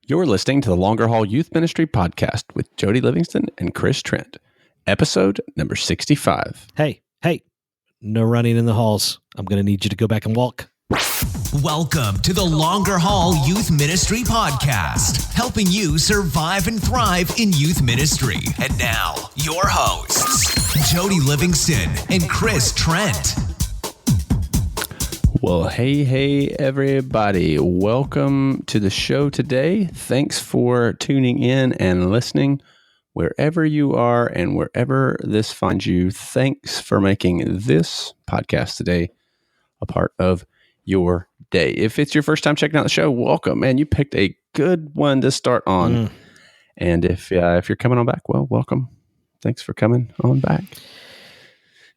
You're listening to the Longer Haul Youth Ministry Podcast with Jody Livingston and Chris Trent, episode number 65. Hey, no running in the halls. I'm going to need you to go back and walk. Welcome to the Longer Haul Youth Ministry Podcast, helping you survive and thrive in youth ministry. And now, your hosts, Jody Livingston and Chris Trent. Well, hey, everybody. Welcome to the show today. Thanks for tuning in and listening wherever you are and wherever this finds you. Thanks for making this podcast today a part of your day. If it's your first time checking out the show, welcome, man. You picked a good one to start on. And if you're coming on back, well, welcome. Thanks for coming on back.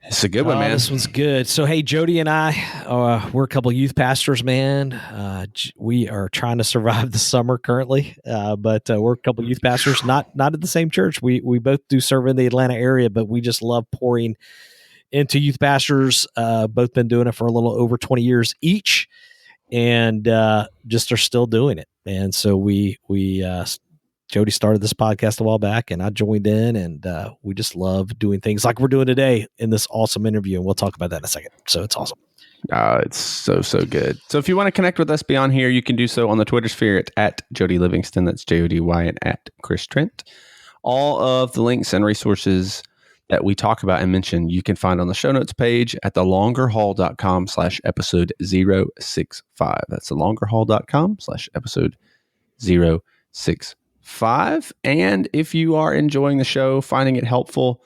It's a good one, man. This one's good. So, hey, Jody and I, we're a couple of youth pastors, man. We are trying to survive the summer currently, but we're a couple of youth pastors, not at the same church. We both do serve in the Atlanta area, but we just love pouring into youth pastors. Both been doing it for a little over 20 years each, and just are still doing it. And so Jody started this podcast a while back, and I joined in, and we just love doing things like we're doing today in this awesome interview, and we'll talk about that in a second. So it's awesome. It's so good. So if you want to connect with us beyond here, you can do so on the Twitter sphere at Jody Livingston. That's Jody, and at Chris Trent. All of the links and resources that we talk about and mention, you can find on the show notes page at thelongerhaul.com/episode 065. That's thelongerhaul.com/episode 065. And if you are enjoying the show, finding it helpful,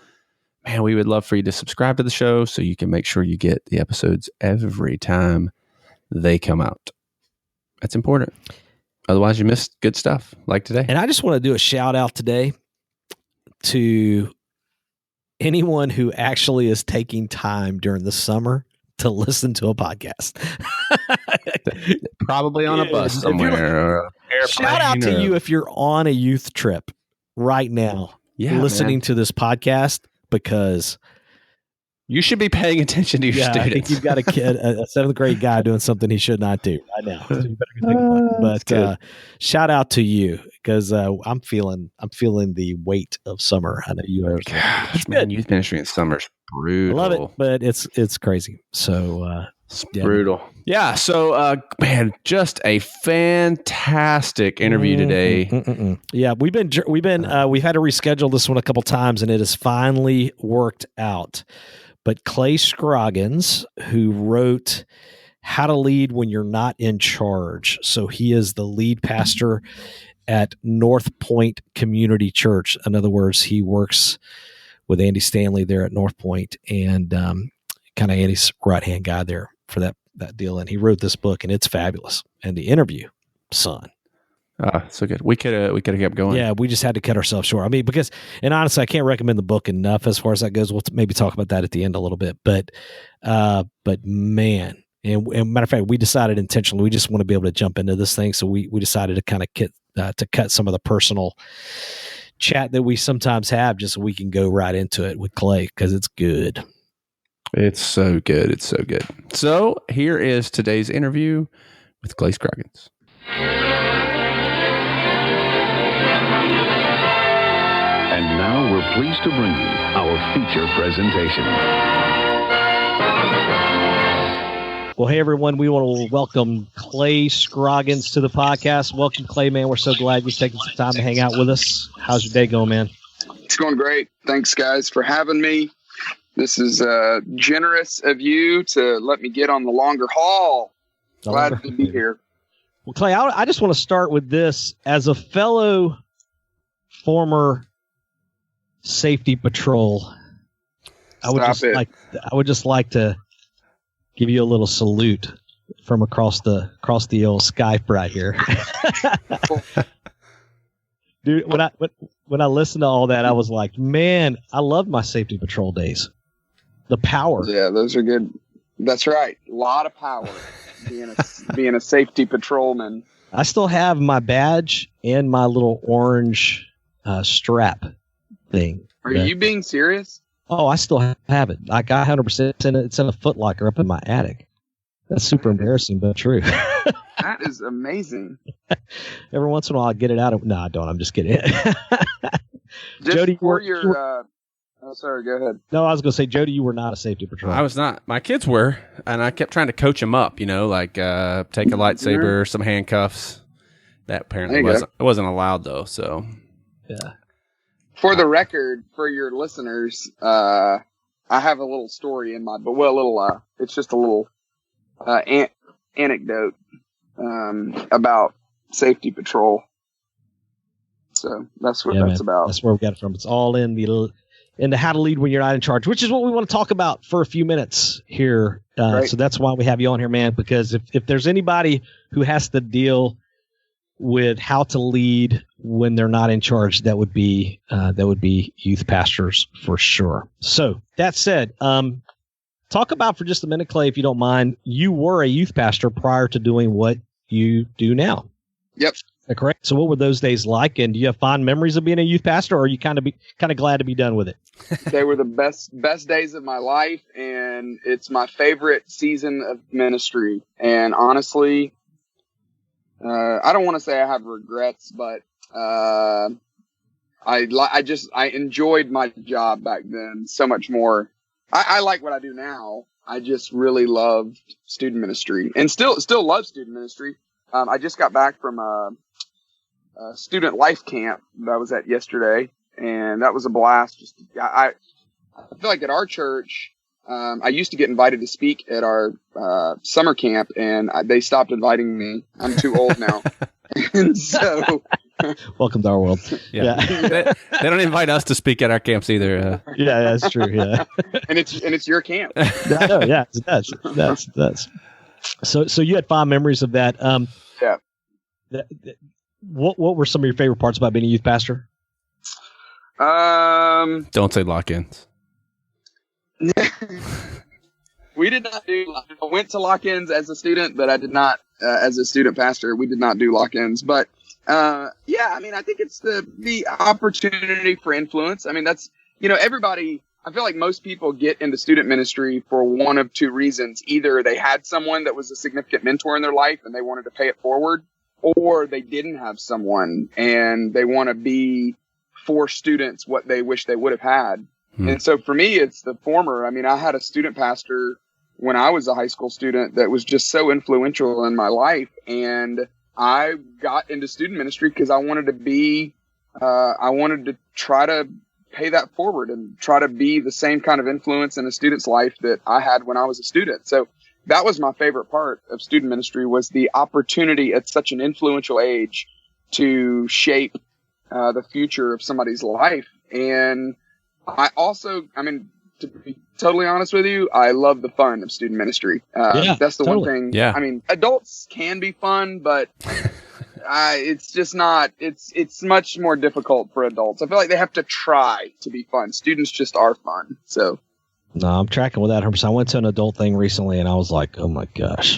man, we would love for you to subscribe to the show so you can make sure you get the episodes every time they come out. That's important. Otherwise, you miss good stuff like today. And I just want to do a shout out today to anyone who actually is taking time during the summer to listen to a podcast. Probably on a bus somewhere. Or shout out to you if you're on a youth trip right now listening to this podcast, because you should be paying attention to your students. I think you've got a kid, a seventh grade guy doing something he should not do right now. So you better go take a look. But shout out to you, because I'm feeling the weight of summer. I know you are. Gosh, man, youth ministry in summer is brutal. I love it, but it's crazy. So it's brutal. Yeah. So man, just a fantastic interview today. Yeah, we've had to reschedule this one a couple times, and it has finally worked out. But Clay Scroggins, who wrote How to Lead When You're Not in Charge. So he is the lead pastor at North Point Community Church. In other words, he works with Andy Stanley there at North Point, and kind of Andy's right-hand guy there for that deal. And he wrote this book, and it's fabulous. And the interview, son. So good. We could have kept going. Yeah, we just had to cut ourselves short. I mean, and honestly, I can't recommend the book enough as far as that goes. We'll maybe talk about that at the end a little bit. But man, and matter of fact, we decided intentionally we just want to be able to jump into this thing, so we decided to kind of cut some of the personal chat that we sometimes have, just so we can go right into it with Clay, because it's good. It's so good. It's so good. So here is today's interview with Clay Scroggins. And now we're pleased to bring you our feature presentation. Well, hey, everyone. We want to welcome Clay Scroggins to the podcast. Welcome, Clay, man. We're so glad you're taking some time to hang out with us. How's your day going, man? It's going great. Thanks, guys, for having me. This is generous of you to let me get on the longer haul. Glad to be here. Well, Clay, I just want to start with this. As a fellow former safety patrol, I would just like to give you a little salute from across the old Skype right here. Dude, when I listened to all that, I was like, man, I loved my safety patrol days. The power. Yeah, those are good. That's right. A lot of power being a safety patrolman. I still have my badge and my little orange strap thing. Are you being serious? Oh, I still have it. I got 100%. It's in a foot locker up in my attic. That's super embarrassing, but true. That is amazing. Every once in a while, I get it out of. No, I don't. I'm just kidding. Just Jody, for your. Oh, sorry. Go ahead. No, I was going to say, Jody, you were not a safety patrol. I was not. My kids were, and I kept trying to coach them up. Take a lightsaber, some handcuffs. That apparently wasn't allowed though. So yeah. For the record, for your listeners, I have a little story in my, it's just a little anecdote about safety patrol. So that's what that's about. That's where we got it from. It's all in the how to lead when you're not in charge, which is what we want to talk about for a few minutes here. Right. So that's why we have you on here, man, because if there's anybody who has to deal with how to lead when they're not in charge, that would be youth pastors for sure. So that said, talk about for just a minute, Clay, if you don't mind. You were a youth pastor prior to doing what you do now. Yep. Is that correct? So what were those days like? And do you have fond memories of being a youth pastor, or are you kind of glad to be done with it? They were the best days of my life, and it's my favorite season of ministry. And honestly, I don't want to say I have regrets, but I enjoyed my job back then so much more. I like what I do now. I just really loved student ministry, and still love student ministry. I just got back from a student life camp that I was at yesterday, and that was a blast. I feel like at our church, I used to get invited to speak at our summer camp, and they stopped inviting me. I'm too old now. And so welcome to our world. Yeah. they don't invite us to speak at our camps either. Yeah, that's true. Yeah. and it's your camp. No, yeah, that's so you had fond memories of that. Yeah. What were some of your favorite parts about being a youth pastor? Don't say lock-ins. We did not do. I went to lock-ins as a student, but I did not as a student pastor. We did not do lock-ins, but yeah. I mean, I think it's the opportunity for influence. I mean, that's everybody. I feel like most people get into student ministry for one of two reasons: either they had someone that was a significant mentor in their life and they wanted to pay it forward, or they didn't have someone and they want to be for students what they wish they would have had. And so for me, it's the former. I mean, I had a student pastor when I was a high school student that was just so influential in my life. And I got into student ministry because I wanted to try to pay that forward and try to be the same kind of influence in a student's life that I had when I was a student. So that was my favorite part of student ministry, was the opportunity at such an influential age to shape the future of somebody's life. And I also, I mean, to be totally honest with you, I love the fun of student ministry. That's the one thing. Yeah. I mean, adults can be fun, but it's just not, it's much more difficult for adults. I feel like they have to try to be fun. Students just are fun. So. No, I'm tracking with that 100%. I went to an adult thing recently and I was like, oh my gosh.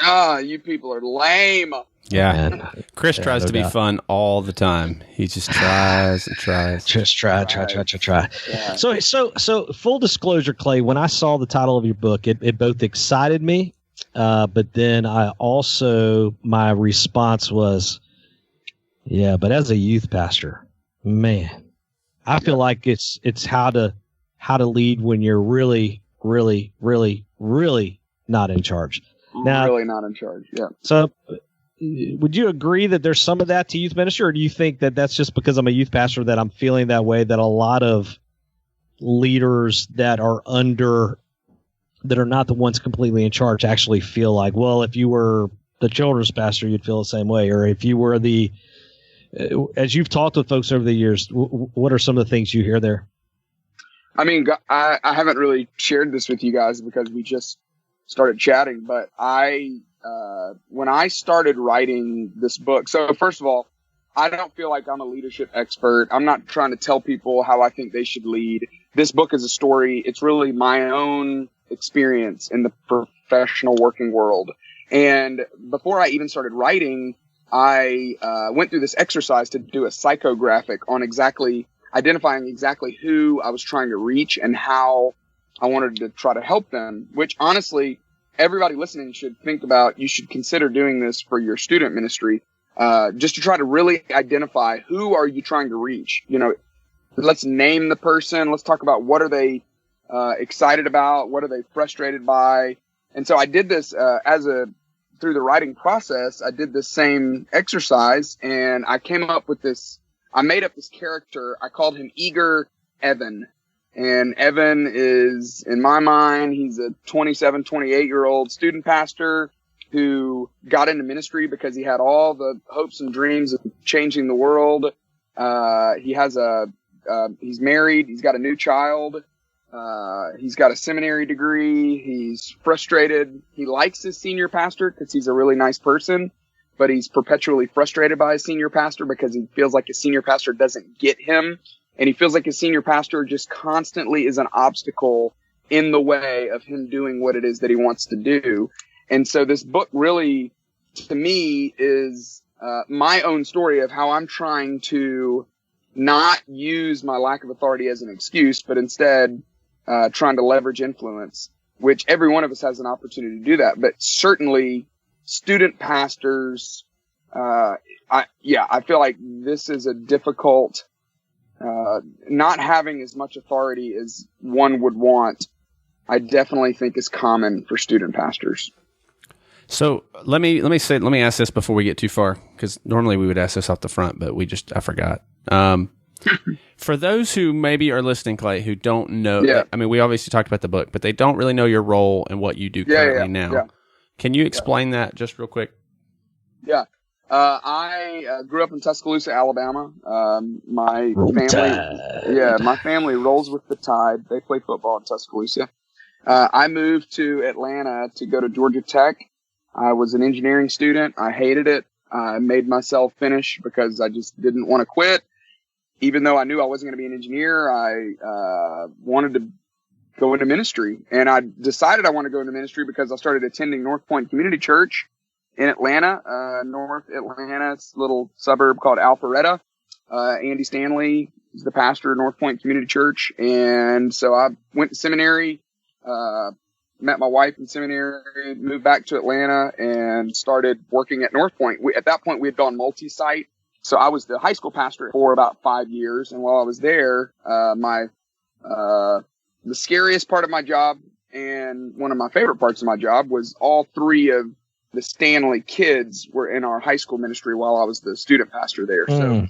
You people are lame. Yeah. Man. Chris tries to be fun all the time. He just tries and tries. Just try. Yeah. So full disclosure, Clay, when I saw the title of your book, it both excited me, but then my response was, yeah, but as a youth pastor, man, I feel like it's how to lead when you're really, really, really, really not in charge. Now, really not in charge. Yeah. So would you agree that there's some of that to youth ministry, or do you think that that's just because I'm a youth pastor that I'm feeling that way, that a lot of leaders that are not the ones completely in charge actually feel like, well, if you were the children's pastor, you'd feel the same way, or if you were as you've talked with folks over the years, what are some of the things you hear there? I mean, I haven't really shared this with you guys because we just started chatting, but when I started writing this book, so first of all, I don't feel like I'm a leadership expert. I'm not trying to tell people how I think they should lead. This book is a story. It's really my own experience in the professional working world. And before I even started writing, I went through this exercise to do a psychographic on identifying exactly who I was trying to reach and how I wanted to try to help them, which honestly, everybody listening should think about, you should consider doing this for your student ministry, just to try to really identify who are you trying to reach. You know, let's name the person. Let's talk about what are they excited about? What are they frustrated by? And so I did this through the writing process. I did this same exercise, and I came up with this. I made up this character. I called him Eager Evan. And Evan is, in my mind, he's a 27, 28-year-old student pastor who got into ministry because he had all the hopes and dreams of changing the world. He's married. He's got a new child. He's got a seminary degree. He's frustrated. He likes his senior pastor because he's a really nice person, but he's perpetually frustrated by his senior pastor because he feels like his senior pastor doesn't get him. And he feels like his senior pastor just constantly is an obstacle in the way of him doing what it is that he wants to do. And so this book really, to me, is my own story of how I'm trying to not use my lack of authority as an excuse, but instead trying to leverage influence, which every one of us has an opportunity to do that. But certainly student pastors, I feel like this is a difficult, not having as much authority as one would want, I definitely think is common for student pastors. So let me ask this before we get too far, because normally we would ask this off the front, but I forgot. For those who maybe are listening, Clay, who don't know, I mean, we obviously talked about the book, but they don't really know your role and what you do currently now. Yeah. Can you explain that just real quick? Yeah. I grew up in Tuscaloosa, Alabama. My family rolls with the Tide. They play football in Tuscaloosa. I moved to Atlanta to go to Georgia Tech. I was an engineering student. I hated it. I made myself finish because I just didn't want to quit. Even though I knew I wasn't going to be an engineer, I wanted to go into ministry. And I decided I want to go into ministry because I started attending North Point Community Church in Atlanta, North Atlanta. It's a little suburb called Alpharetta. Andy Stanley is the pastor of North Point Community Church. And so I went to seminary, met my wife in seminary, moved back to Atlanta, and started working at North Point. At that point, we had gone multi-site. So I was the high school pastor for about 5 years. And while I was there, the scariest part of my job and one of my favorite parts of my job was all three of the Stanley kids were in our high school ministry while I was the student pastor there. So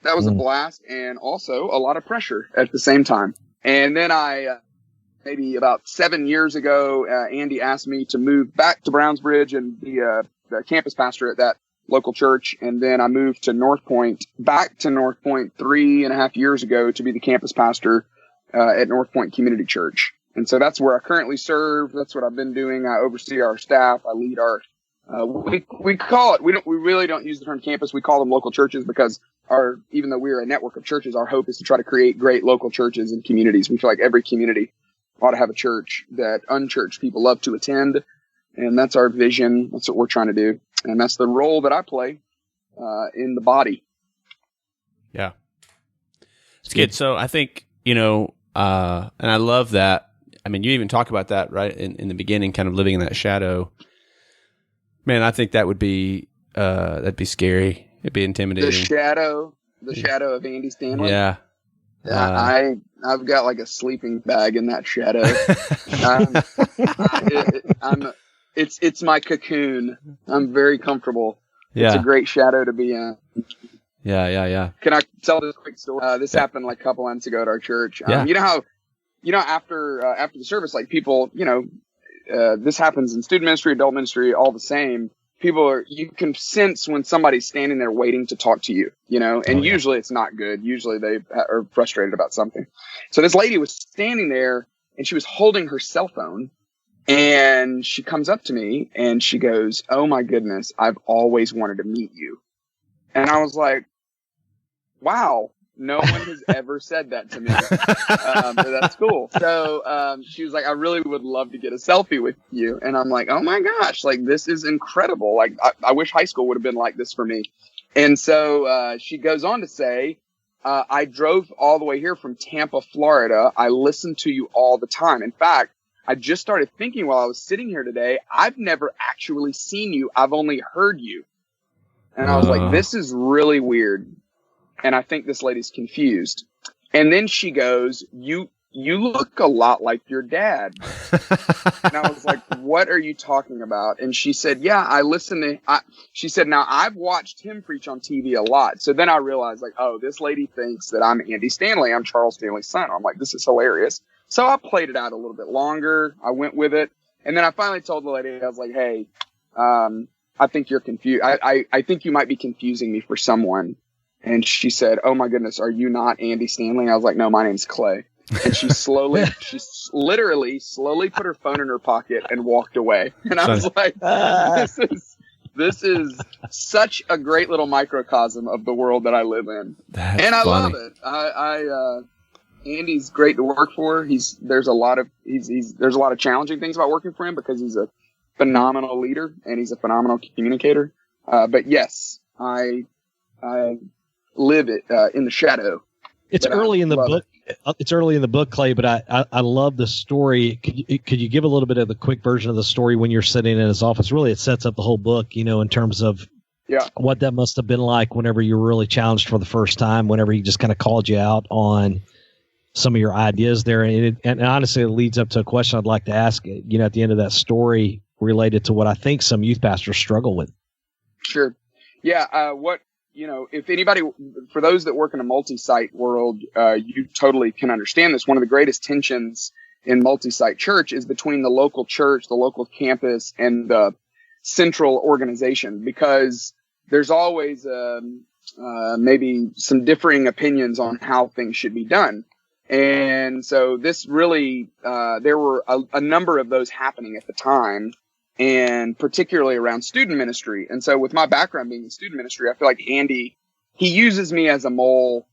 that was a blast, and also a lot of pressure at the same time. And then maybe about 7 years ago, Andy asked me to move back to Brownsbridge and be the campus pastor at that local church. And then I moved to North Point, back to North Point 3.5 years ago to be the campus pastor at North Point Community Church. And so that's where I currently serve. That's what I've been doing. I oversee our staff. I lead our we call it, we really don't use the term campus. We call them local churches because even though we're a network of churches, our hope is to try to create great local churches and communities. We feel like every community ought to have a church that unchurched people love to attend. And that's our vision. That's what we're trying to do. And that's the role that I play in the body. Yeah. It's good. So I think, and I love that. I mean, you even talk about that, right, in the beginning, kind of living in that shadow. Man, I think that would be that'd be scary. It'd be intimidating. The shadow of Andy Stanley. Yeah. I've got like a sleeping bag in that shadow. It's my cocoon. I'm very comfortable. Yeah. It's a great shadow to be in. Yeah. Can I tell this quick story? This happened like a couple months ago at our church. You know how, after the service, like people, this happens in student ministry, adult ministry, all the same. You can sense when somebody's standing there waiting to talk to you, and usually it's not good. Usually they are frustrated about something. So this lady was standing there and she was holding her cell phone, and she comes up to me and she goes, "Oh my goodness, I've always wanted to meet you." And I was like, wow. No one has ever said that to me. But that's cool. So she was like, "I really would love to get a selfie with you." And I'm like, oh my gosh, like this is incredible. Like I wish high school would have been like this for me. And so she goes on to say, "I drove all the way here from Tampa, Florida. I listen to you all the time. In fact, I just started thinking while I was sitting here today, I've never actually seen you. I've only heard you. And I was like, this is really weird. And I think this lady's confused. And then she goes, you look a lot like your dad. And I was like, what are you talking about? And she said, yeah, I listen to, she said, now I've watched him preach on TV a lot. So then I realized, like, oh, this lady thinks that I'm Andy Stanley. I'm Charles Stanley's son. I'm like, this is hilarious. So I played it out a little bit longer. I went with it. And then I finally told the lady, I was like, hey, I think you're confused. I think you might be confusing me for someone. And she said, oh my goodness, are you not Andy Stanley? I was like, no, my name's Clay. And she literally slowly put her phone in her pocket and walked away. And I was like, this is such a great little microcosm of the world that I live in. That's and I funny. love it. Andy's great to work for. There's a lot of challenging things about working for him because he's a phenomenal leader and he's a phenomenal communicator. But yes, I live it in the shadow. It's early in the book. It's early in the book, Clay, but I love the story. Could you give a little bit of the quick version of the story when you're sitting in his office? Really, it sets up the whole book, in terms of what that must have been like whenever you were really challenged for the first time, whenever he just kind of called you out on some of your ideas there. And honestly, it leads up to a question I'd like to ask, at the end of that story related to what I think some youth pastors struggle with. Sure. Yeah. If anybody, for those that work in a multi-site world, you totally can understand this. One of the greatest tensions in multi-site church is between the local church, the local campus, and the central organization, because there's always maybe some differing opinions on how things should be done. And so this really, there were a number of those happening at the time, and particularly around student ministry. And so with my background being in student ministry, I feel like Andy, he uses me as a mole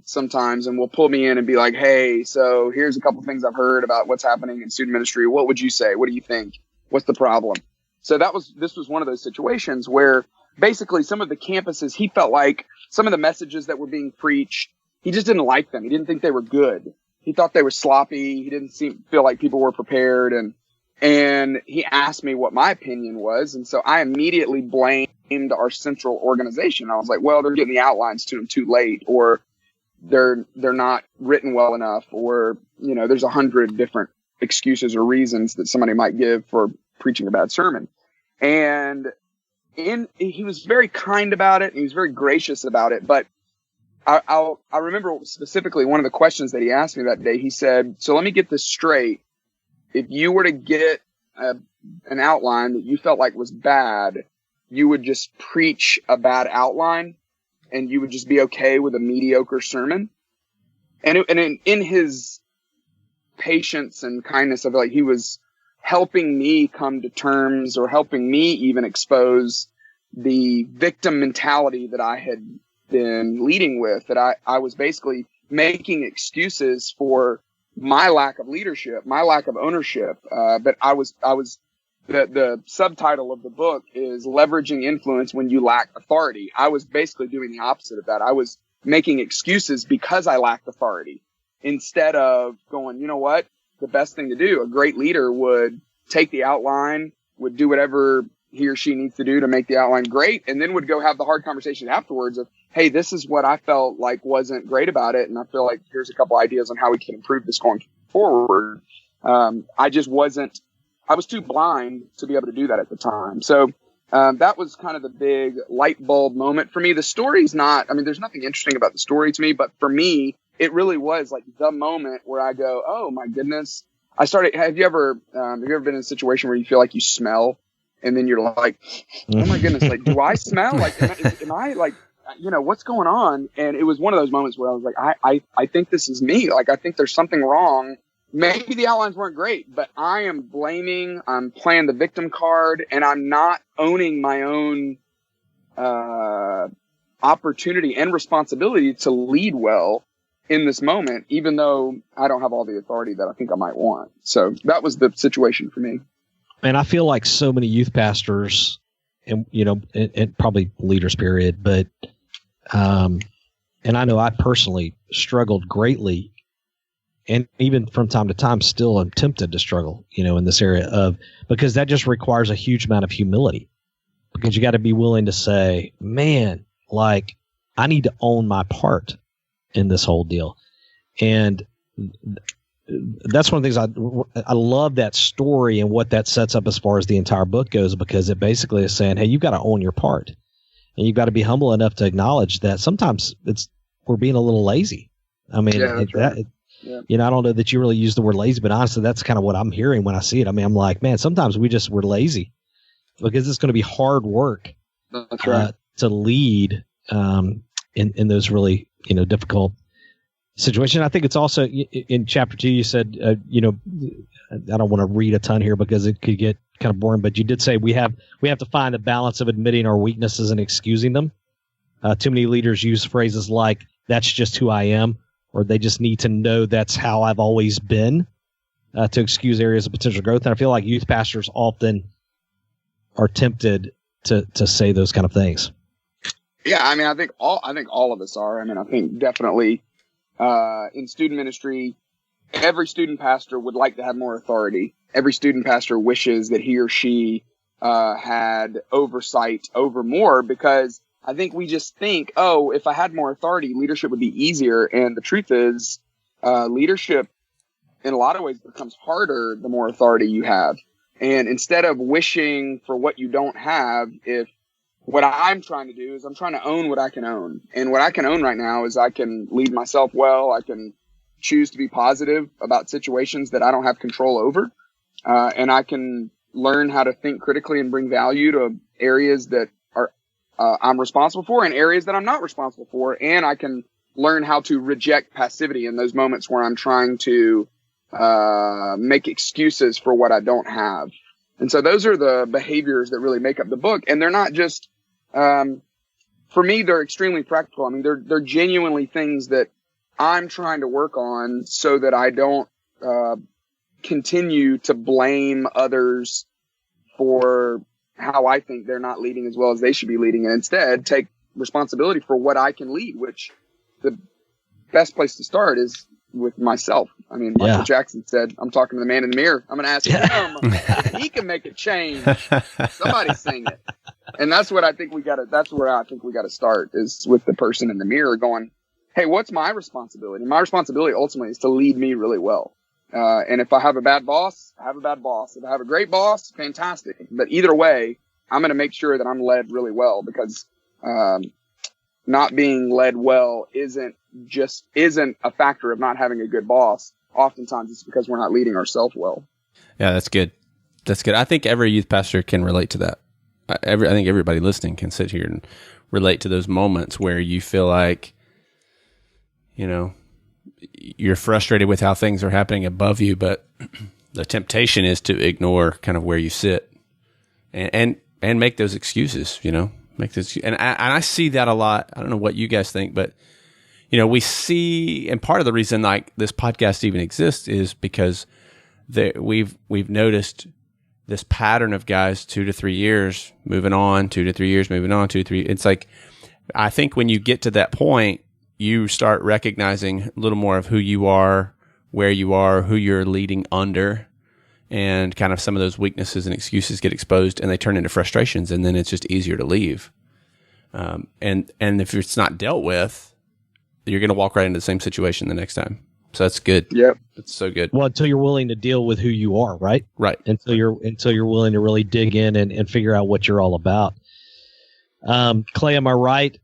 sometimes, and will pull me in and be like, hey, so here's a couple things I've heard about what's happening in student ministry. What would you say? What do you think? What's the problem? So this was one of those situations where basically some of the campuses, he felt like some of the messages that were being preached, he just didn't like them. He didn't think they were good. He thought they were sloppy. He didn't feel like people were prepared. And he asked me what my opinion was. And so I immediately blamed our central organization. I was like, well, they're getting the outlines to them too late, or they're not written well enough, or, there's 100 different excuses or reasons that somebody might give for preaching a bad sermon. And he was very kind about it. And he was very gracious about it. But I remember specifically one of the questions that he asked me that day. He said, so let me get this straight. If you were to get an outline that you felt like was bad, you would just preach a bad outline and you would just be okay with a mediocre sermon. And in his patience and kindness, I feel like he was helping me come to terms, or helping me even expose the victim mentality that I had been leading with, that I was basically making excuses for my lack of leadership, my lack of ownership. But the subtitle of the book is Leveraging Influence When You Lack Authority. I was basically doing the opposite of that. I was making excuses because I lacked authority, instead of going, you know what, the best thing to do, a great leader would take the outline, would do whatever he or she needs to do to make the outline great, and then would go have the hard conversation afterwards of, hey, this is what I felt like wasn't great about it, and I feel like here's a couple ideas on how we can improve this going forward. I was too blind to be able to do that at the time. So that was kind of the big light bulb moment for me. The story's there's nothing interesting about the story to me, but for me, it really was like the moment where I go, oh my goodness. Have you ever been in a situation where you feel like you smell, and then you're like, oh my goodness, like, do I smell? Like, am I like, what's going on? And it was one of those moments where I was like, I think this is me. Like, I think there's something wrong. Maybe the outlines weren't great, but I'm playing the victim card, and I'm not owning my own opportunity and responsibility to lead well in this moment, even though I don't have all the authority that I think I might want. So that was the situation for me. And I feel like so many youth pastors, and probably leaders, period, but and I know I personally struggled greatly and even from time to time still am tempted to struggle, in this area because that just requires a huge amount of humility, because you got to be willing to say, man, like, I need to own my part in this whole deal. And that's one of the things I love that story and what that sets up as far as the entire book goes, because it basically is saying, hey, you've got to own your part, and you've got to be humble enough to acknowledge that sometimes we're being a little lazy. I mean, I don't know that you really use the word lazy, but honestly, that's kind of what I'm hearing when I see it. I mean, I'm like, man, sometimes we're lazy because it's going to be hard work to lead in those really, difficult situation. I think it's also in chapter 2, you said, I don't want to read a ton here because it could get kind of boring, but you did say we have to find a balance of admitting our weaknesses and excusing them. Too many leaders use phrases like, that's just who I am, or they just need to know that's how I've always been, to excuse areas of potential growth. And I feel like youth pastors often are tempted to say those kind of things. Yeah. I mean, I think all of us are. I mean, I think definitely, in student ministry, every student pastor would like to have more authority. Every student pastor wishes that he or she had oversight over more, because I think we just think, oh, if I had more authority, leadership would be easier. And the truth is, leadership in a lot of ways becomes harder the more authority you have. And instead of wishing for what you don't have, what I'm trying to do is I'm trying to own what I can own. And what I can own right now is I can lead myself well. I can choose to be positive about situations that I don't have control over. And I can learn how to think critically and bring value to areas that I'm responsible for and areas that I'm not responsible for. And I can learn how to reject passivity in those moments where I'm trying to make excuses for what I don't have. And so those are the behaviors that really make up the book. And they're not just, for me, they're extremely practical. I mean, they're genuinely things that I'm trying to work on so that I don't continue to blame others for how I think they're not leading as well as they should be leading, and instead take responsibility for what I can lead, which the best place to start is with myself. I mean, Michael Jackson said, I'm talking to the man in the mirror. I'm going to ask him if he can make a change. Somebody sing it. And that's what I think that's where I think we got to start, is with the person in the mirror going, hey, what's my responsibility? My responsibility ultimately is to lead me really well. And if I have a bad boss, I have a bad boss. If I have a great boss, fantastic. But either way, I'm going to make sure that I'm led really well, because not being led well isn't a factor of not having a good boss. Oftentimes it's because we're not leading ourselves well. Yeah, that's good. That's good. I think every youth pastor can relate to that. I think everybody listening can sit here and relate to those moments where you feel like, you're frustrated with how things are happening above you, but the temptation is to ignore kind of where you sit and make those excuses, make those. And I see that a lot. I don't know what you guys think, but we see, and part of the reason like this podcast even exists is because we've noticed this pattern of guys 2 to 3 years moving on, 2 to 3 years moving on, 2 to 3. It's like, I think when you get to that point, you start recognizing a little more of who you are, where you are, who you're leading under, and kind of some of those weaknesses and excuses get exposed, and they turn into frustrations, and then it's just easier to leave. And if it's not dealt with, you're going to walk right into the same situation the next time. So that's good. Yep. That's so good. Well, until you're willing to deal with who you are, right? Right. Until you're willing to really dig in and figure out what you're all about. Clay, am I right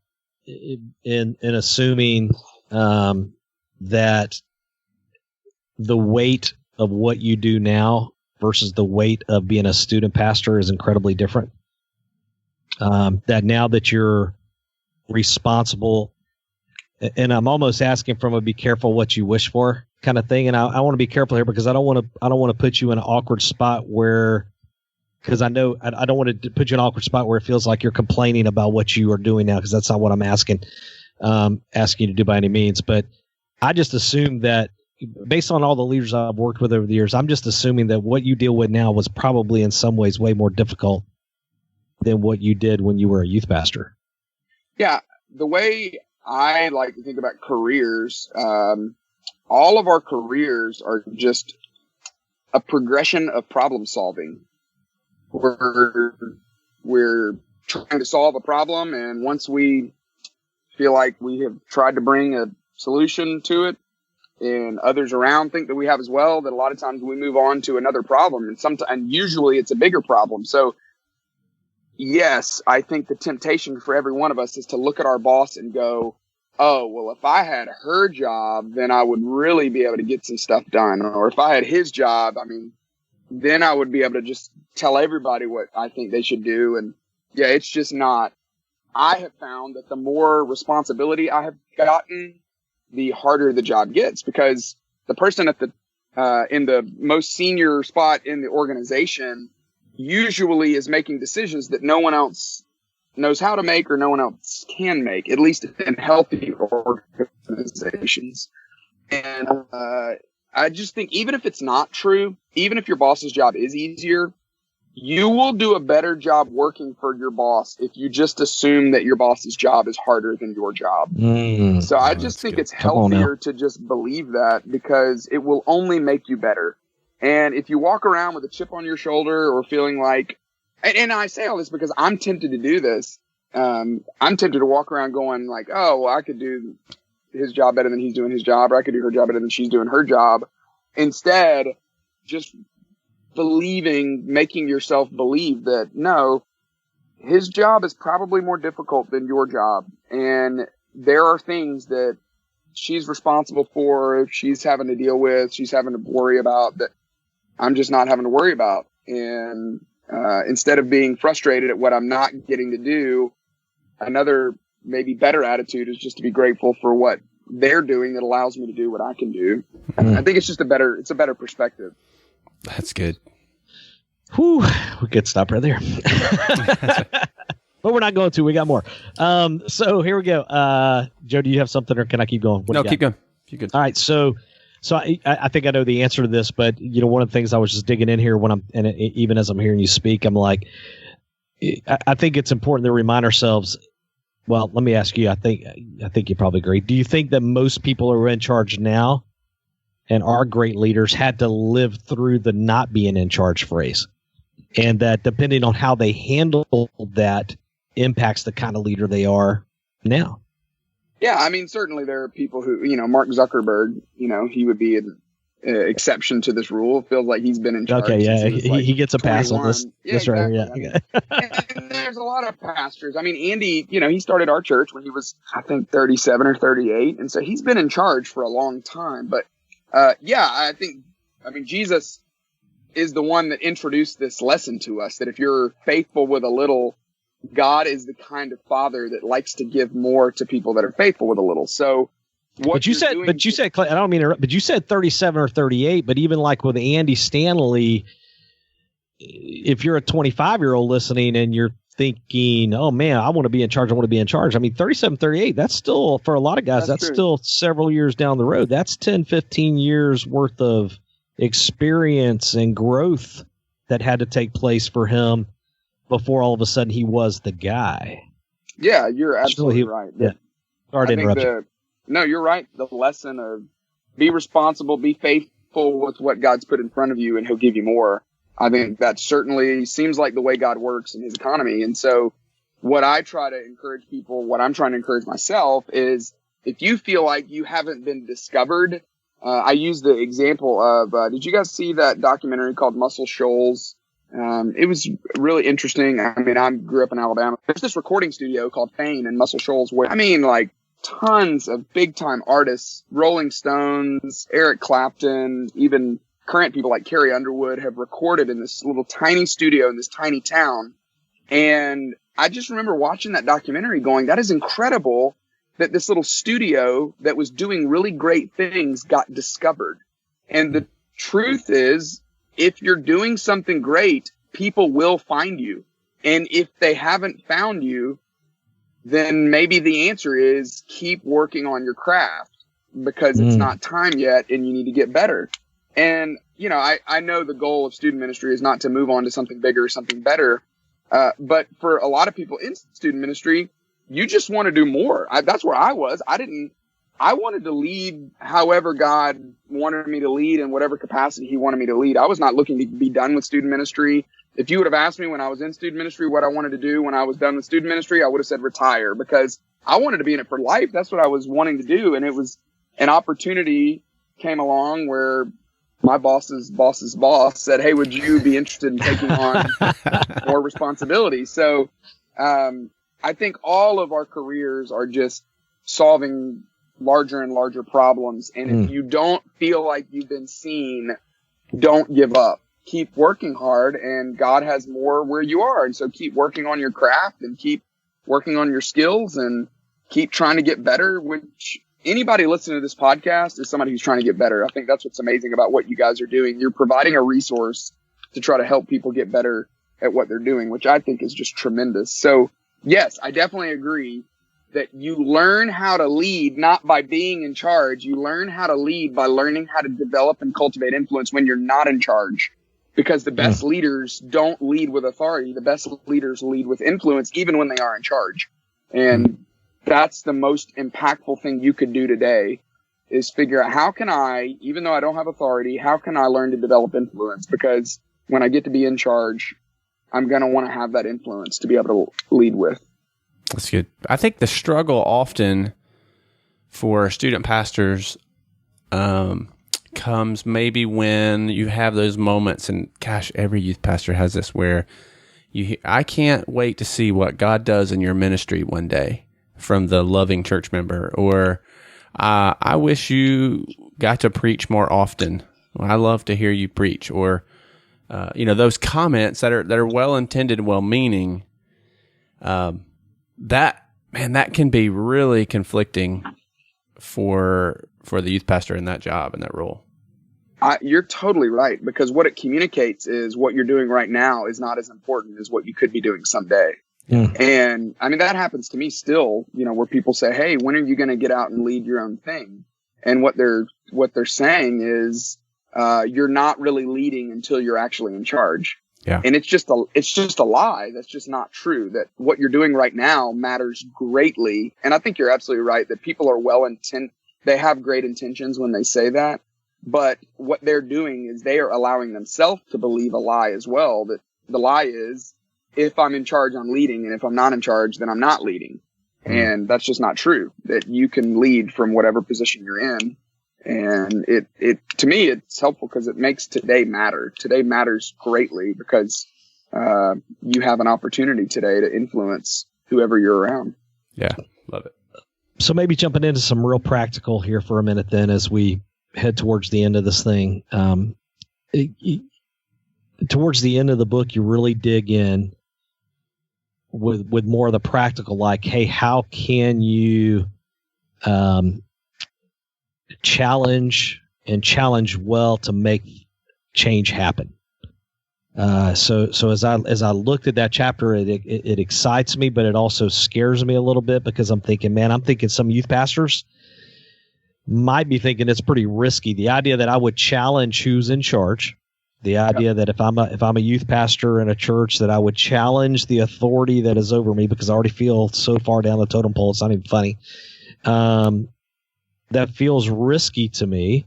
in assuming that the weight of what you do now versus the weight of being a student pastor is incredibly different? That now that you're responsible, and I'm almost asking from a be careful what you wish for kind of thing, and I want to be careful here because I don't want to put you in an awkward spot where, because I know I don't want to put you in an awkward spot where it feels like you're complaining about what you are doing now, because that's not what I'm asking you to do by any means. But I just assume that based on all the leaders I've worked with over the years, I'm just assuming that what you deal with now was probably in some ways way more difficult than what you did when you were a youth pastor. Yeah. The way I like to think about careers, all of our careers are just a progression of problem solving. We're trying to solve a problem, and once we feel like we have tried to bring a solution to it, and others around think that we have as well, that a lot of times we move on to another problem, and usually it's a bigger problem. So yes, I think the temptation for every one of us is to look at our boss and go, oh, well, if I had her job, then I would really be able to get some stuff done. Or if I had his job, I mean, then I would be able to just tell everybody what I think they should do. And yeah, it's just not. I have found that the more responsibility I have gotten, the harder the job gets, because the person at the in the most senior spot in the organization usually is making decisions that no one else knows how to make or no one else can make, at least in healthy organizations. And I just think even if it's not true, even if your boss's job is easier, you will do a better job working for your boss if you just assume that your boss's job is harder than your job. So I just think it's healthier to just believe that, because it will only make you better. And if you walk around with a chip on your shoulder or feeling like, and I say all this because I'm tempted to do this. I'm tempted to walk around going like, oh, well, I could do his job better than he's doing his job, or I could do her job better than she's doing her job. Instead, just making yourself believe that no, his job is probably more difficult than your job. And there are things that she's responsible for, she's having to deal with, she's having to worry about, that I'm just not having to worry about. And instead of being frustrated at what I'm not getting to do, another maybe better attitude is just to be grateful for what they're doing that allows me to do what I can do. I think it's just a better perspective. That's good. Whew, we could stop right there. But we're not going to. We got more. So here we go. Joe, do you have something, or can I keep going? No, keep going. You're good. All right. So I think I know the answer to this, but one of the things I was just digging in here even as I'm hearing you speak, I'm like, I think it's important to remind ourselves. Well, let me ask you. I think you probably agree. Do you think that most people who are in charge now and are great leaders had to live through the not being in charge phrase, and that depending on how they handle that impacts the kind of leader they are now? Yeah, I mean, certainly there are people who, Mark Zuckerberg, he would be an exception to this rule. It feels like he's been in charge. Okay, yeah, he gets a pass on this. Yeah, this right exactly. here. Yeah. And there's a lot of pastors. I mean, Andy, he started our church when he was, I think, 37 or 38. And so he's been in charge for a long time. But I mean, Jesus is the one that introduced this lesson to us, that if you're faithful with a little, God is the kind of father that likes to give more to people that are faithful with a little. So But you said, I don't mean to interrupt, but you said 37 or 38, but even like with Andy Stanley, if you're a 25-year-old listening and you're thinking, oh man, I want to be in charge. I mean, 37, 38, that's still, for a lot of guys, that's still several years down the road. That's 10, 15 years worth of experience and growth that had to take place for him before all of a sudden he was the guy. Yeah, you're absolutely right. Yeah. Sorry to interrupt you. No, you're right. The lesson of be responsible, be faithful with what God's put in front of you, and he'll give you more. I think that certainly seems like the way God works in his economy. And so what I try to encourage people, what I'm trying to encourage myself is, if you feel like you haven't been discovered, I use the example of, did you guys see that documentary called Muscle Shoals? It was really interesting. I mean, I grew up in Alabama. There's this recording studio called Fane in Muscle Shoals where, tons of big time artists, Rolling Stones, Eric Clapton, even current people like Carrie Underwood have recorded in this little tiny studio in this tiny town. And I just remember watching that documentary going, that is incredible that this little studio that was doing really great things got discovered. And the truth is, if you're doing something great, people will find you. And if they haven't found you, then maybe the answer is keep working on your craft, because it's not time yet and you need to get better. And, I know the goal of student ministry is not to move on to something bigger or something better. But for a lot of people in student ministry, you just want to do more. That's where I was. I I wanted to lead however God wanted me to lead in whatever capacity he wanted me to lead. I was not looking to be done with student ministry. If you would have asked me when I was in student ministry what I wanted to do when I was done with student ministry, I would have said retire, because I wanted to be in it for life. That's what I was wanting to do. And it was an opportunity came along where my boss's boss said, "Hey, would you be interested in taking on more responsibility?" So I think all of our careers are just solving larger and larger problems. And if you don't feel like you've been seen, don't give up. Keep working hard, and God has more where you are. And so keep working on your craft and keep working on your skills and keep trying to get better, which anybody listening to this podcast is somebody who's trying to get better. I think that's what's amazing about what you guys are doing. You're providing a resource to try to help people get better at what they're doing, which I think is just tremendous. So yes, I definitely agree that you learn how to lead not by being in charge. You learn how to lead by learning how to develop and cultivate influence when you're not in charge. Because the best leaders don't lead with authority. The best leaders lead with influence, even when they are in charge. And that's the most impactful thing you could do today, is figure out how can I, even though I don't have authority, how can I learn to develop influence? Because when I get to be in charge, I'm going to want to have that influence to be able to lead with. That's good. I think the struggle often for student pastors comes maybe when you have those moments, and gosh, every youth pastor has this, where I can't wait to see what God does in your ministry one day from the loving church member, or I wish you got to preach more often. I love to hear you preach, or those comments that are well intended, well meaning. That can be really conflicting for the youth pastor in that job and that role. You're totally right, because what it communicates is what you're doing right now is not as important as what you could be doing someday. And I mean, that happens to me still, where people say, "Hey, when are you going to get out and lead your own thing?" And what they're saying is, you're not really leading until you're actually in charge. Yeah. And it's just a lie. That's just not true. That what you're doing right now matters greatly. And I think you're absolutely right that people are they have great intentions when they say that. But what they're doing is they are allowing themselves to believe a lie as well. That the lie is, if I'm in charge, I'm leading. And if I'm not in charge, then I'm not leading. And that's just not true. That you can lead from whatever position you're in. And it to me, it's helpful because it makes today matter. Today matters greatly because you have an opportunity today to influence whoever you're around. Yeah, love it. So maybe jumping into some real practical here for a minute then, as we head towards the end of this thing. Towards the end of the book, you really dig in with more of the practical, like, hey, how can you challenge well to make change happen? So as I looked at that chapter, it excites me, but it also scares me a little bit, because I'm thinking some youth pastors might be thinking it's pretty risky. The idea that I would challenge who's in charge, the idea that if I'm a youth pastor in a church, that I would challenge the authority that is over me, because I already feel so far down the totem pole, it's not even funny. That feels risky to me.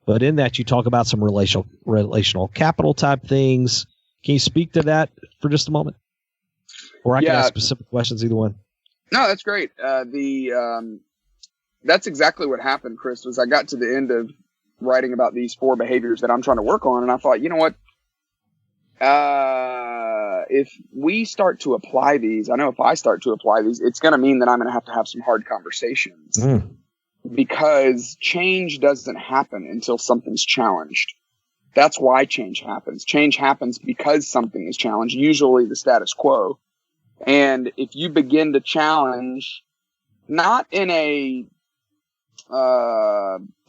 But in that, you talk about some relational capital type things. Can you speak to that for just a moment? Or I can ask specific questions, either one. No, that's great. That's exactly what happened, Chris, was I got to the end of writing about these 4 behaviors that I'm trying to work on. And I thought, you know what? If we start to apply these, I know if I start to apply these, it's going to mean that I'm going to have some hard conversations. Because change doesn't happen until something's challenged. That's why change happens. Change happens because something is challenged, usually the status quo. And if you begin to challenge, not in a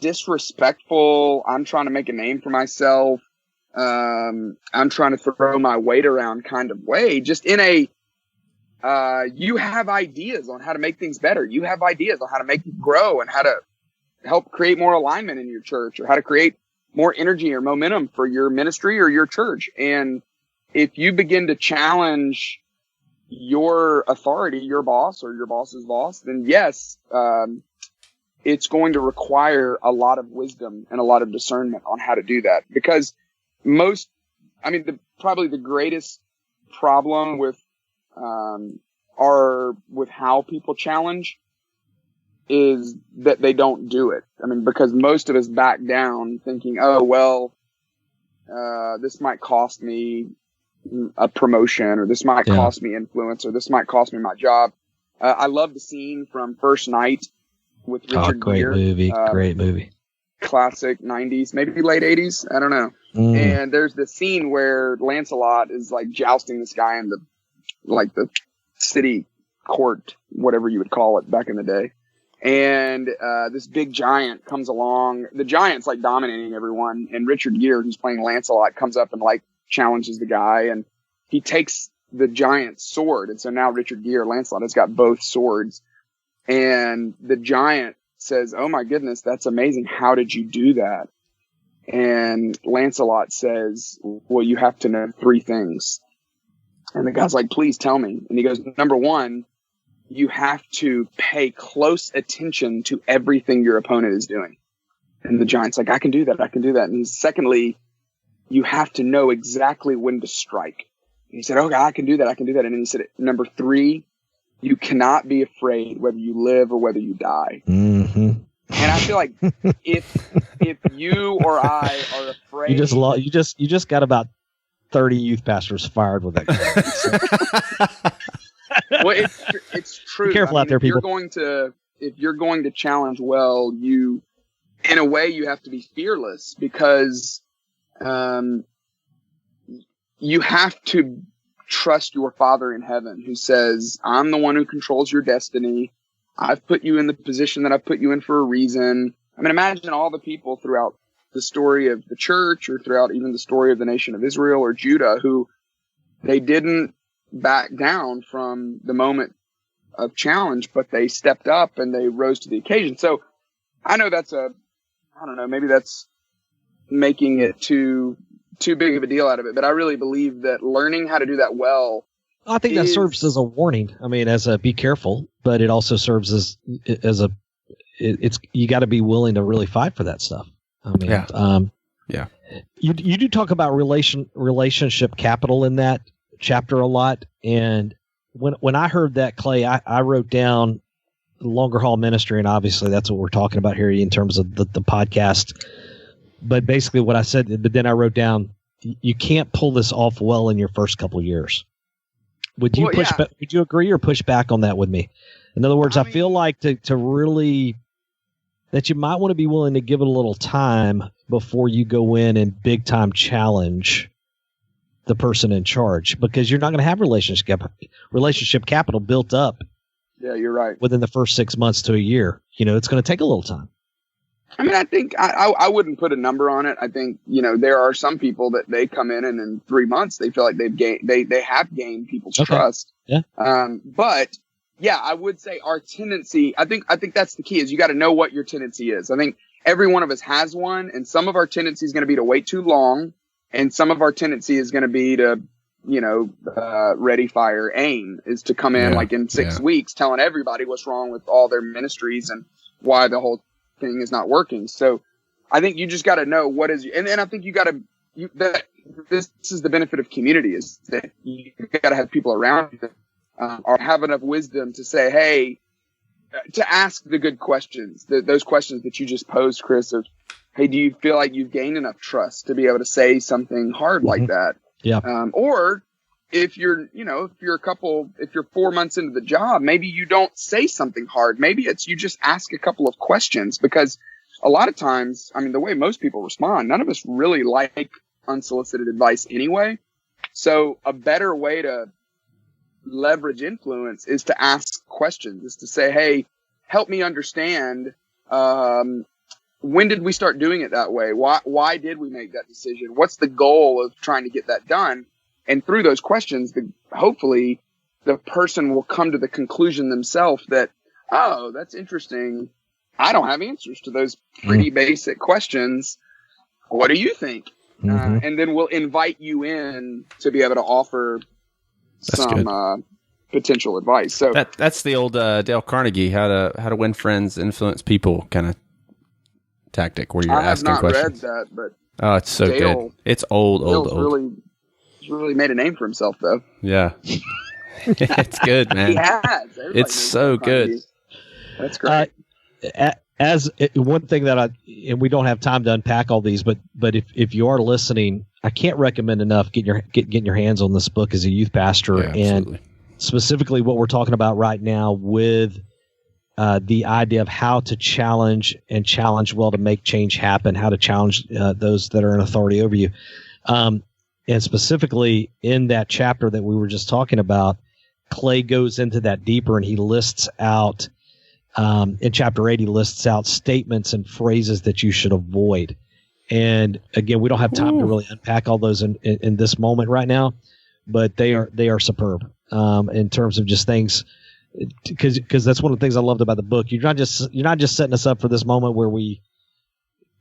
disrespectful, I'm trying to make a name for myself, I'm trying to throw my weight around kind of way, just in a you have ideas on how to make things better. You have ideas on how to make it grow and how to help create more alignment in your church, or how to create more energy or momentum for your ministry or your church. And if you begin to challenge your authority, your boss or your boss's boss, then yes, it's going to require a lot of wisdom and a lot of discernment on how to do that. Because probably the greatest problem with how people challenge is that they don't do it. I mean, because most of us back down thinking, oh, well, this might cost me a promotion, or this might cost me influence, or this might cost me my job. I love the scene from First Night with Richard Gere. Great movie. Classic 90s, maybe late 80s. I don't know. And there's this scene where Lancelot is like jousting this guy in the city court, whatever you would call it back in the day. And this big giant comes along. The giant's like dominating everyone. And Richard Gere, who's playing Lancelot, comes up and like challenges the guy. And he takes the giant's sword. And so now Richard Gere, Lancelot, has got both swords. And the giant says, "Oh my goodness, that's amazing. How did you do that?" And Lancelot says, "Well, you have to know 3 things." And the guy's like, "Please tell me." And he goes, "Number 1, you have to pay close attention to everything your opponent is doing." And the giant's like, I can do that. And secondly, you have to know exactly when to strike. And he said, "Okay, I can do that. And then he said, "Number 3, you cannot be afraid whether you live or whether you die." Mm-hmm. And I feel like if you or I are afraid, you just got about 30 youth pastors fired with that. Well, it's true. Be careful out there, people. If you're going to challenge well, in a way, you have to be fearless, because you have to trust your Father in heaven, who says, "I'm the one who controls your destiny. I've put you in the position that I've put you in for a reason." I mean, imagine all the people throughout the story of the church, or throughout even the story of the nation of Israel or Judah, who they didn't back down from the moment of challenge, but they stepped up and they rose to the occasion. So I know maybe that's making it too big of a deal out of it, but I really believe that learning how to do that well, I think that serves as a warning. I mean, as a be careful, but it also serves as you got to be willing to really fight for that stuff. I mean, You do talk about relationship capital in that chapter a lot, and when I heard that, Clay, I wrote down the Longer Haul Ministry, and obviously that's what we're talking about here in terms of the podcast. But basically what I said, but then I wrote down, you can't pull this off well in your first couple of years. Would you would you agree or push back on that with me? In other words, I feel like to really, that you might want to be willing to give it a little time before you go in and big time challenge the person in charge, because you're not going to have relationship capital built up. Yeah, you're right. Within the first 6 months to a year, it's going to take a little time. I mean, I think I wouldn't put a number on it. I think, there are some people that they come in and in 3 months they feel like they have gained people's trust. Yeah. But yeah, I would say our tendency, I think that's the key, is you got to know what your tendency is. I think every one of us has one, and some of our tendency is going to be to wait too long, and some of our tendency is going to be to, ready, fire, aim, is to come in like in 6 weeks telling everybody what's wrong with all their ministries and why the whole thing is not working. So I think you just got to know what is, and I think you got to, this is the benefit of community, is that you got to have people around you that or have enough wisdom to say, hey, to ask the good questions, those questions that you just posed, Chris, of, hey, do you feel like you've gained enough trust to be able to say something hard like that? Yeah. Or if you're 4 months into the job, maybe you don't say something hard. Maybe it's you just ask a couple of questions, because a lot of times, I mean, the way most people respond, none of us really like unsolicited advice anyway. So a better way to leverage influence is to ask questions, is to say, hey, help me understand, when did we start doing it that way? Why did we make that decision? What's the goal of trying to get that done? And through those questions, hopefully the person will come to the conclusion themselves that, oh, that's interesting. I don't have answers to those pretty basic questions. What do you think? And then we'll invite you in to be able to offer some potential advice. So that's the old Dale Carnegie how to win friends, influence people kind of tactic where you're I have asking not questions. read that, but Oh, it's so Dale, good. It's old. He's really made a name for himself, though. Yeah. It's good, man. He has. Everybody It's knows so Dale Carnegie. good. That's great. One thing that and we don't have time to unpack all these, but if you are listening, I can't recommend enough getting your hands on this book as a youth pastor, Yeah, and specifically what we're talking about right now with the idea of how to challenge well to make change happen, how to challenge those that are in authority over you. And specifically in that chapter that we were just talking about, Clay goes into that deeper, and he lists out, in chapter 8, he lists out statements and phrases that you should avoid. And again, we don't have time to really unpack all those in this moment right now, but they are superb in terms of just things. Because that's one of the things I loved about the book. You're not just setting us up for this moment where we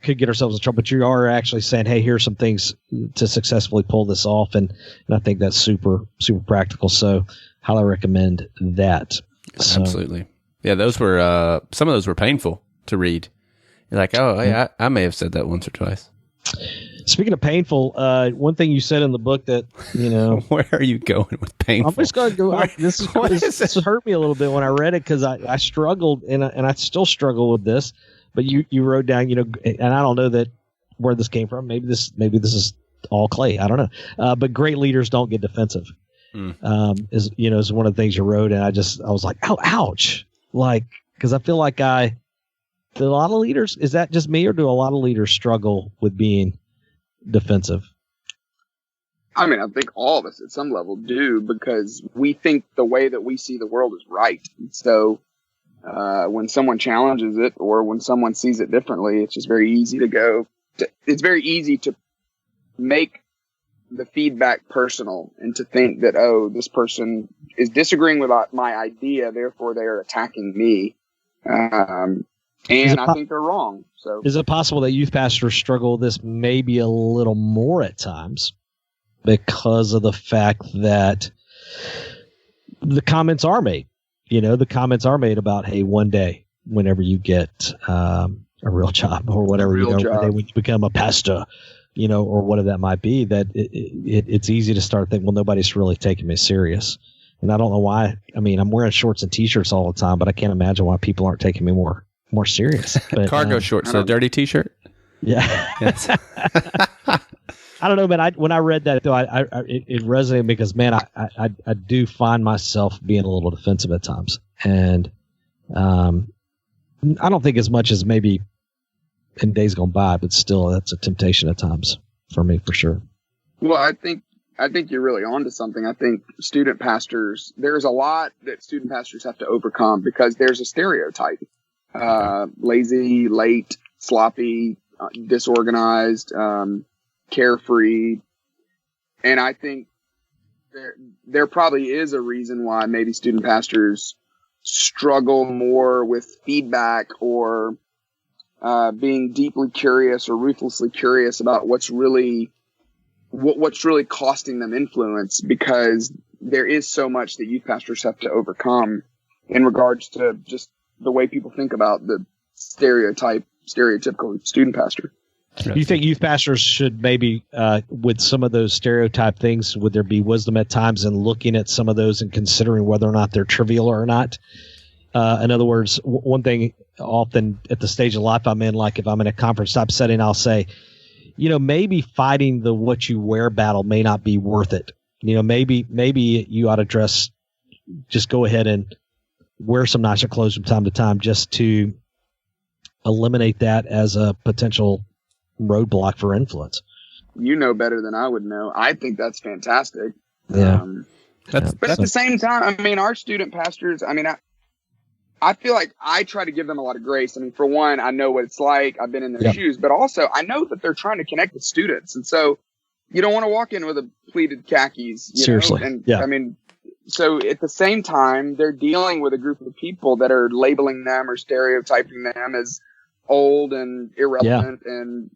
could get ourselves in trouble, but you are actually saying, hey, here's some things to successfully pull this off, and I think that's super, super practical. So highly recommend that. So, absolutely. Yeah, those were some of those were painful to read. You're like, oh, yeah, I may have said that once or twice. Speaking of painful, one thing you said in the book that, where are you going with painful? I'm just going to go. This hurt me a little bit when I read it, because I struggled and I still struggle with this. But you wrote down, and I don't know where this came from. Maybe this is all Clay. I don't know. But great leaders don't get defensive. Is one of the things you wrote, and I was like, ouch, because I feel like do a lot of leaders, is that just me, or do a lot of leaders struggle with being defensive? I mean, I think all of us at some level do, because we think the way that we see the world is right. So when someone challenges it, or when someone sees it differently, it's just very easy it's very easy to make the feedback personal, and to think that, oh, this person is disagreeing with my idea, therefore they are attacking me. And I think they're wrong. So, is it possible that youth pastors struggle with this maybe a little more at times because of the fact that the comments are made? The comments are made about, hey, one day, whenever you get a real job, or whatever, when you become a pastor, or whatever that might be, that it's easy to start thinking, well, nobody's really taking me serious. And I don't know why. I mean, I'm wearing shorts and T-shirts all the time, but I can't imagine why people aren't taking me more serious. But, cargo shorts, a dirty T-shirt. Yeah. Yes. I don't know, man. When I read that, though, it resonated, because, man, I do find myself being a little defensive at times, and I don't think as much as maybe in days gone by, but still, that's a temptation at times for me, for sure. Well, I think you're really onto something. I think student pastors, there's a lot that student pastors have to overcome, because there's a stereotype. Lazy, late, sloppy, disorganized, carefree. And I think there probably is a reason why maybe student pastors struggle more with feedback, or being deeply curious or ruthlessly curious about what's really costing them influence, because there is so much that youth pastors have to overcome in regards to just the way people think about the stereotypical student pastor. Do you think youth pastors should maybe, with some of those stereotype things, would there be wisdom at times in looking at some of those and considering whether or not they're trivial or not? In other words, one thing often at the stage of life I'm in, like if I'm in a conference type setting, I'll say, maybe fighting the what you wear battle may not be worth it. Maybe you ought to just go ahead and wear some nicer clothes from time to time, just to eliminate that as a potential roadblock for influence. You know better than I would know. I think that's fantastic. Yeah. But at the same time, I mean, our student pastors, I mean, I feel like I try to give them a lot of grace. I mean, for one, I know what it's like. I've been in their shoes, but also I know that they're trying to connect with students. And so you don't want to walk in with a pleated khakis. Seriously. And I mean, so at the same time, they're dealing with a group of people that are labeling them or stereotyping them as old and irrelevant and,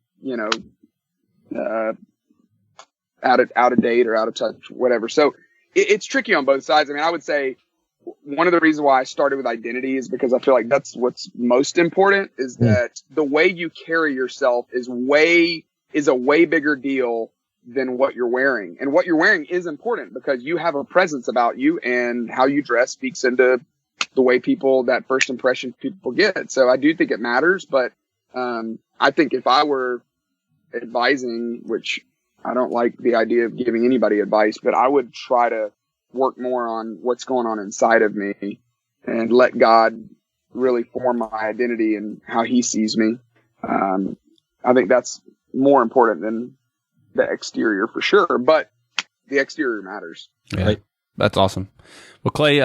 out of date or out of touch, whatever. So it's tricky on both sides. I mean, I would say one of the reasons why I started with identity is because I feel like that's what's most important, is that the way you carry yourself is a way bigger deal than what you're wearing. And what you're wearing is important because you have a presence about you, and how you dress speaks into the way that first impression people get. So I do think it matters, but I think if I were advising, which I don't like the idea of giving anybody advice, but I would try to work more on what's going on inside of me and let God really form my identity and how he sees me. I think that's more important than the exterior for sure, but the exterior matters. Yeah, right? That's awesome. Well, Clay,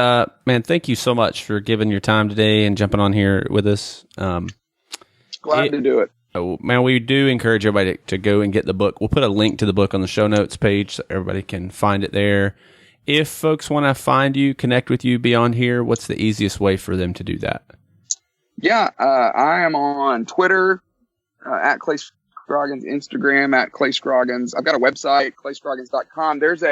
man, thank you so much for giving your time today and jumping on here with us. Glad to do it. Oh, man, we do encourage everybody to go and get the book. We'll put a link to the book on the show notes page so everybody can find it there. If folks want to find you, connect with you beyond here, what's the easiest way for them to do that? Yeah, I am on Twitter at Clay Scroggins, Instagram at Clay Scroggins. I've got a website, clayscroggins.com. There's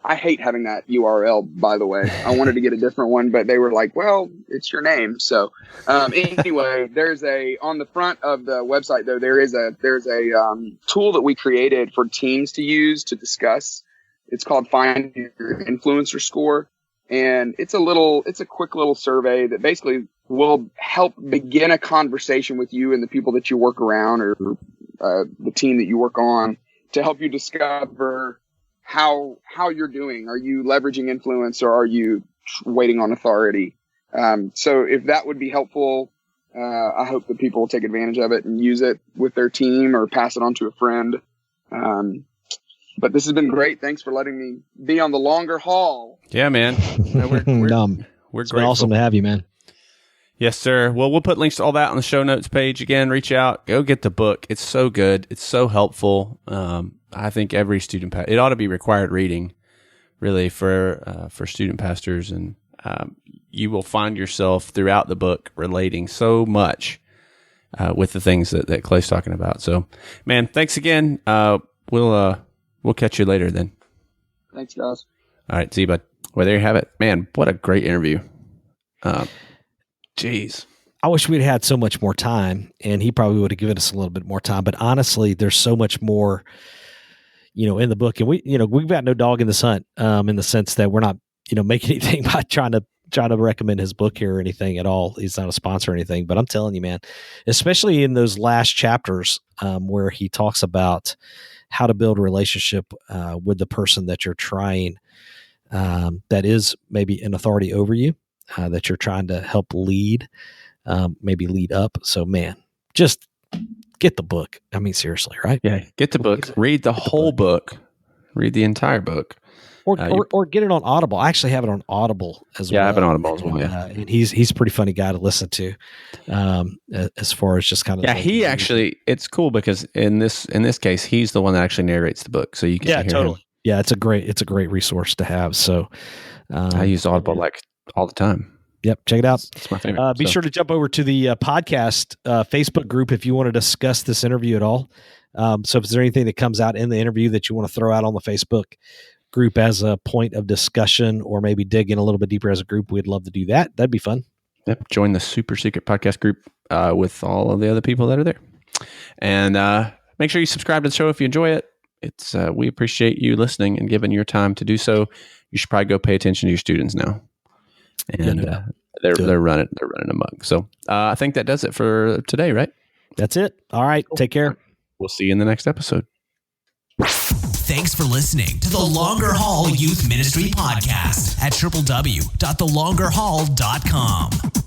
I hate having that URL, by the way. I wanted to get a different one, but they were like, well, it's your name. So anyway, there's on the front of the website, though, there's a tool that we created for teams to use to discuss. It's called Find Your Influencer Score. And it's a quick little survey that basically will help begin a conversation with you and the people that you work around, or the team that you work on, to help you discover how you're doing. Are you leveraging influence, or are you waiting on authority? So if that would be helpful, I hope that people will take advantage of it and use it with their team or pass it on to a friend. But this has been great. Thanks for letting me be on the longer haul. Yeah, man. We're it's been awesome to have you, man. Yes, sir. Well, we'll put links to all that on the show notes page. Again, reach out, go get the book. It's so good. It's so helpful. I think every student, it ought to be required reading, really, for student pastors. And you will find yourself throughout the book relating so much with the things that Clay's talking about. So, man, thanks again. We'll catch you later then. Thanks, guys. All right, see you, bud. Well, there you have it. Man, what a great interview. Jeez. I wish we'd had so much more time, and he probably would have given us a little bit more time. But honestly, there's so much more, in the book. And we've got no dog in this hunt, in the sense that we're not, making anything by trying to recommend his book here or anything at all. He's not a sponsor or anything, but I'm telling you, man, especially in those last chapters, where he talks about how to build a relationship with the person that you're trying, that is maybe an authority over you, that you're trying to help lead, maybe lead up. So, man, just get the book. I mean, seriously, right? Yeah, get the book. Read the whole book. Read the entire book. Or get it on Audible. I actually have it on Audible as well. Yeah, I have it on Audible as well. Yeah, and he's a pretty funny guy to listen to, as far as just kind of. Yeah, he actually, it's cool because in this case, he's the one that actually narrates the book, so you can hear totally. him. Yeah, it's a great resource to have. So I use Audible like all the time. Yep, check it out. It's my favorite. Be sure to jump over to the podcast Facebook group if you want to discuss this interview at all. So if there's anything that comes out in the interview that you want to throw out on the Facebook group as a point of discussion, or maybe dig in a little bit deeper as a group, we'd love to do that. That'd be fun. Yep. Join the super secret podcast group with all of the other people that are there. And make sure you subscribe to the show if you enjoy it. It's we appreciate you listening and giving your time to do so. You should probably go pay attention to your students now. And they're running amok. So I think that does it for today, right? That's it. All right. Take care. We'll see you in the next episode. Thanks for listening to the Longer Haul Youth Ministry Podcast at www.thelongerhaul.com.